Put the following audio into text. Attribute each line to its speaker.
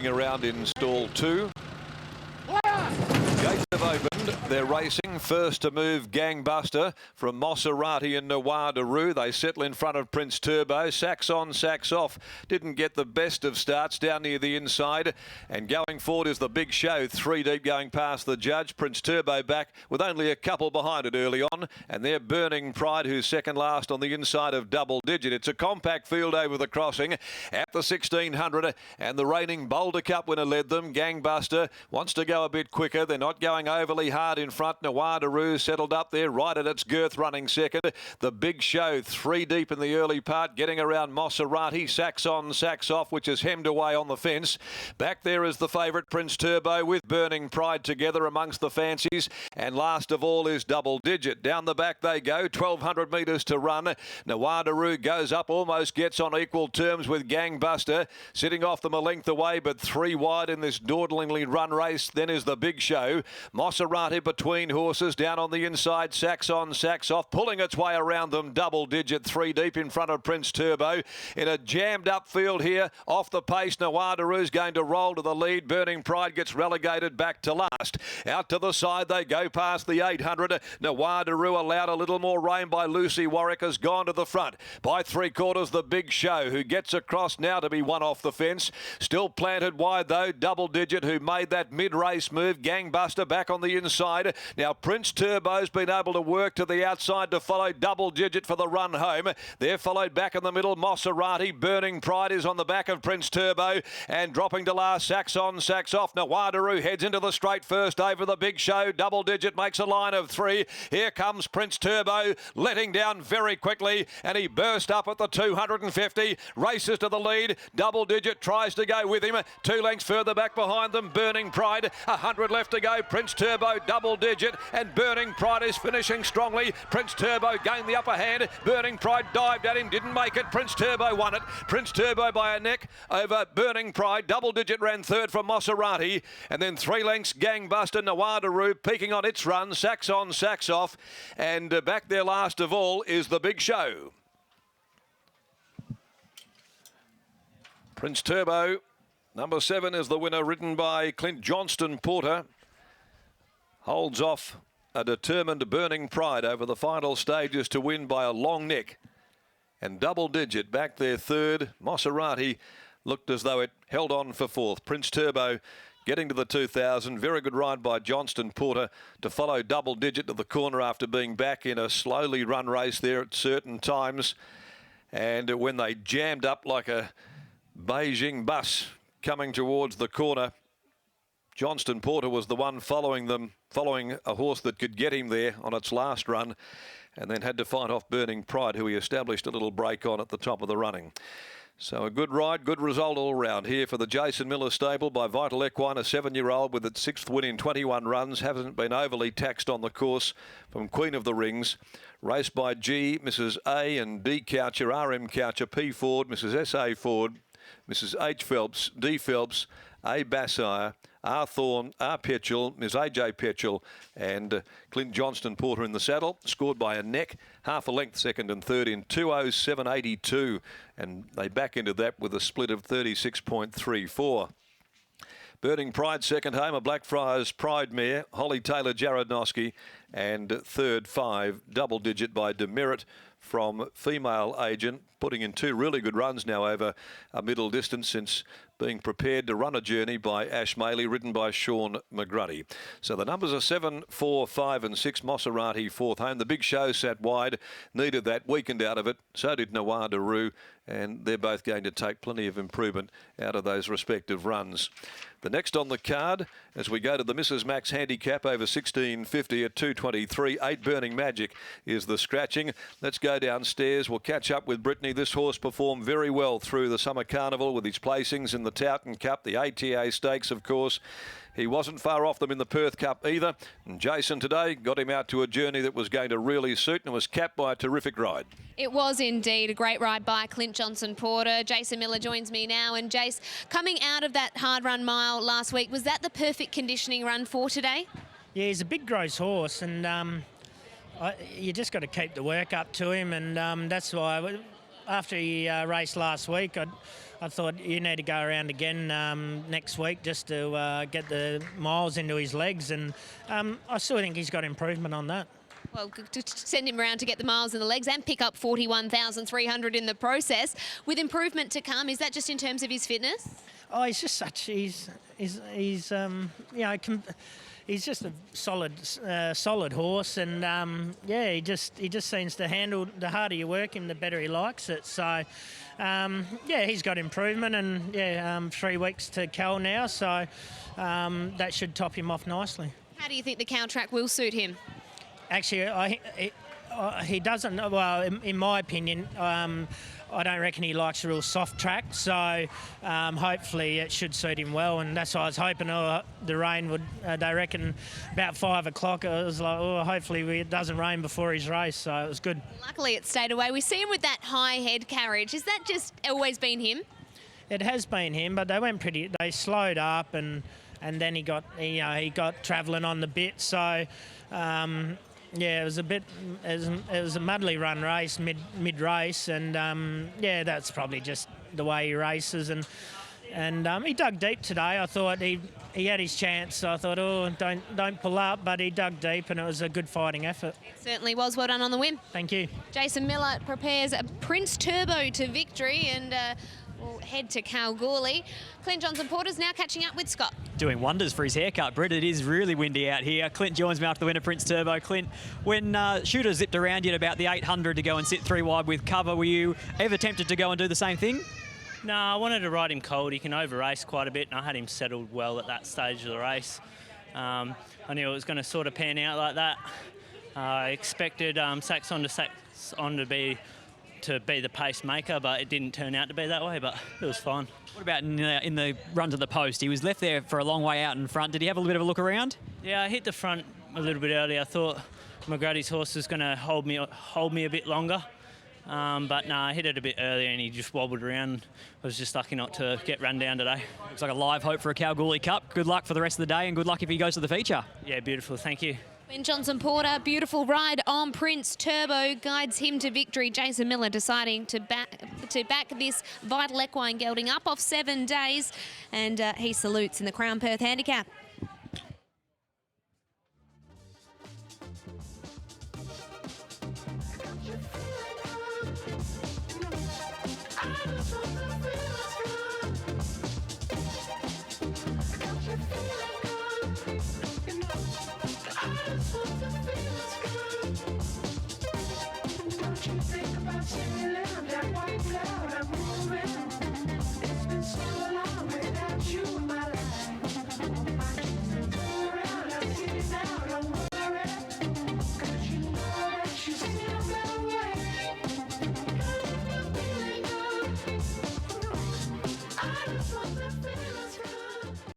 Speaker 1: around in stall 2. Gates have opened. They're racing. First to move, Gangbuster from Maserati and Nawadaroo. They settle in front of Prince Turbo. Sacks on, sacks off. Didn't get the best of starts down near the inside. And going forward is the Big Show. 3 deep going past the judge. Prince Turbo back with only a couple behind it early on. And they're Burning Pride, who's second last on the inside of Double Digit. It's a compact field over the crossing at the 1600. And the reigning Boulder Cup winner led them. Gangbuster wants to go a bit quicker. They're not going overly hard in front. Nawadaroo settled up there right at its girth, running second. The Big Show 3 deep in the early part, getting around Maserati. Sacks on, sacks off, which is hemmed away on the fence. Back there is the favourite Prince Turbo with Burning Pride together amongst the fancies. And last of all is Double Digit. Down the back they go, 1,200 metres to run. Nawadaroo goes up, almost gets on equal terms with Gangbuster, sitting off them a length away, but 3 wide in this dawdlingly run race. Then is the Big Show. Maserati between horses, down on the inside, sacks on, sacks off, pulling its way around them. Double Digit 3 deep in front of Prince Turbo. In a jammed up field here, off the pace, Nawadaroo's going to roll to the lead. Burning Pride gets relegated back to last. Out to the side they go past the 800. Nawadaroo allowed a little more rain by Lucy Warwick, has gone to the front. By 3/4 the Big Show, who gets across now to be one off the fence. Still planted wide though, Double Digit, who made that mid-race move. Gangbuster back on the inside. Now Prince Turbo's been able to work to the outside to follow Double Digit for the run home. They're followed back in the middle. Maserati. Burning Pride is on the back of Prince Turbo and dropping to last. Sacks on, sacks off. Nawadaroo heads into the straight first over the Big Show. Double Digit makes a line of 3. Here comes Prince Turbo, letting down very quickly, and he burst up at the 250. Races to the lead. Double Digit tries to go with him. 2 lengths further back behind them. Burning Pride. 100 left to go. Prince Turbo, Double Digit, and Burning Pride is finishing strongly. Prince Turbo gained the upper hand. Burning Pride dived at him, didn't make it. Prince Turbo won it. Prince Turbo by a neck over Burning Pride. Double Digit ran third from Maserati, and then 3 lengths Gangbuster. Nawadaroo peaking on its run. Sacks on, sacks off, and back there last of all is the Big Show. Prince Turbo, number 7, is the winner, ridden by Clint Johnston Porter. Holds off a determined Burning Pride over the final stages to win by a long neck. And Double Digit back there third. Maserati looked as though it held on for fourth. Prince Turbo getting to the 2,000. Very good ride by Johnston Porter to follow Double Digit to the corner after being back in a slowly run race there at certain times. And when they jammed up like a Beijing bus coming towards the corner, Johnston Porter was the one following them, following a horse that could get him there on its last run, and then had to fight off Burning Pride, who he established a little break on at the top of the running. So a good ride, good result all round here for the Jason Miller stable by Vital Equine, a 7-year-old with its 6th win in 21 runs. Hasn't been overly taxed on the course from Queen of the Rings. Raced by G, Mrs. A and D Coucher, RM Coucher, P Ford, Mrs. S.A. Ford, Mrs. H Phelps, D Phelps, A Bassire, R Thorne, R Petchel, Ms. AJ Petchel, and Clint Johnston Porter in the saddle. Scored by a neck, half a length second and third in 2:07.82, and they back into that with a split of 36.34. Burning Pride second home, a Blackfriars Pride mare, Holly Taylor Jarodnowski, and third 5 Double Digit by Demerit from Female Agent, putting in 2 really good runs now over a middle distance since being prepared to run a journey by Ash Maley, ridden by Sean McGruddy. So the numbers are 7, 4, 5 and 6. Maserati fourth home. The Big Show sat wide, needed that, weakened out of it. So did Nawadaroo, and they're both going to take plenty of improvement out of those respective runs. The next on the card, as we go to the Mrs. Max Handicap over 1650 at 223, 8 Burning Magic is the scratching. Let's go downstairs. We'll catch up with Brittany. This horse performed very well through the Summer Carnival with his placings in the Towton Cup, the ATA Stakes, of course. He wasn't far off them in the Perth Cup either. And Jason today got him out to a journey that was going to really suit and was capped by a terrific ride.
Speaker 2: It was indeed a great ride by Clint Johnston Porter. Jason Miller joins me now. And Jace, coming out of that hard run mile last week, was that the perfect conditioning run for today?
Speaker 3: Yeah, he's a big gross horse, and you just got to keep the work up to him, and that's why after he raced last week, I thought you need to go around again next week just to get the miles into his legs, and I still think he's got improvement on that.
Speaker 2: Well, to send him around to get the miles in the legs and pick up 41,300 in the process. With improvement to come, is that just in terms of his fitness?
Speaker 3: Oh, he's just such. He's you know, he's just a solid horse, and yeah, he just seems to handle. The harder you work him, the better he likes it. So yeah, he's got improvement, and yeah, 3 weeks to Cal now, so that should top him off nicely.
Speaker 2: How do you think the cow track will suit him?
Speaker 3: Actually, he doesn't. Well, in my opinion, I don't reckon he likes a real soft track. So hopefully it should suit him well. And that's why I was hoping the rain would. They reckon about 5 o'clock. I was like, oh, hopefully it doesn't rain before his race. So it was good.
Speaker 2: Luckily, it stayed away. We see him with that high head carriage. Has that just always been him?
Speaker 3: It has been him, but they went pretty. They slowed up, and then he got travelling on the bit. So. Yeah, it was a muddly run race, mid race, and yeah, that's probably just the way he races, and he dug deep today. I thought he had his chance. I thought, oh, don't pull up, but he dug deep, and it was a good fighting effort.
Speaker 2: It certainly was. Well done on the win.
Speaker 3: Thank you.
Speaker 2: Jason Miller prepares a Prince Turbo to victory, and we'll head to Kalgoorlie. Clint Johnson-Porter's now catching up with Scott.
Speaker 4: Doing wonders for his haircut, Britt. It is really windy out here. Clint joins me after the winner, Prince Turbo. Clint, when Shooter zipped around you at about the 800 to go and sit 3 wide with cover, were you ever tempted to go and do the same thing?
Speaker 5: No, I wanted to ride him cold. He can over-race quite a bit, and I had him settled well at that stage of the race. I knew it was going to sort of pan out like that. I expected Saxon to be the pacemaker, but it didn't turn out to be that way, but it was fine.
Speaker 4: What about in the run to the post? He was left there for a long way out in front. Did he have a little bit of a look around?
Speaker 5: Yeah, I hit the front a little bit early. I thought McGrady's horse was going to hold me a bit longer, but no, I hit it a bit earlier and he just wobbled around. I was just lucky not to get run down today.
Speaker 4: Looks like a live hope for a Kalgoorlie Cup. Good luck for the rest of the day, and good luck if he goes to the feature.
Speaker 5: Yeah, beautiful. Thank you.
Speaker 2: Clint Johnson-Porter, beautiful ride on Prince Turbo, guides him to victory. Jason Miller deciding to back this Vital Equine gelding up off 7 days, and he salutes in the Crown Perth Handicap.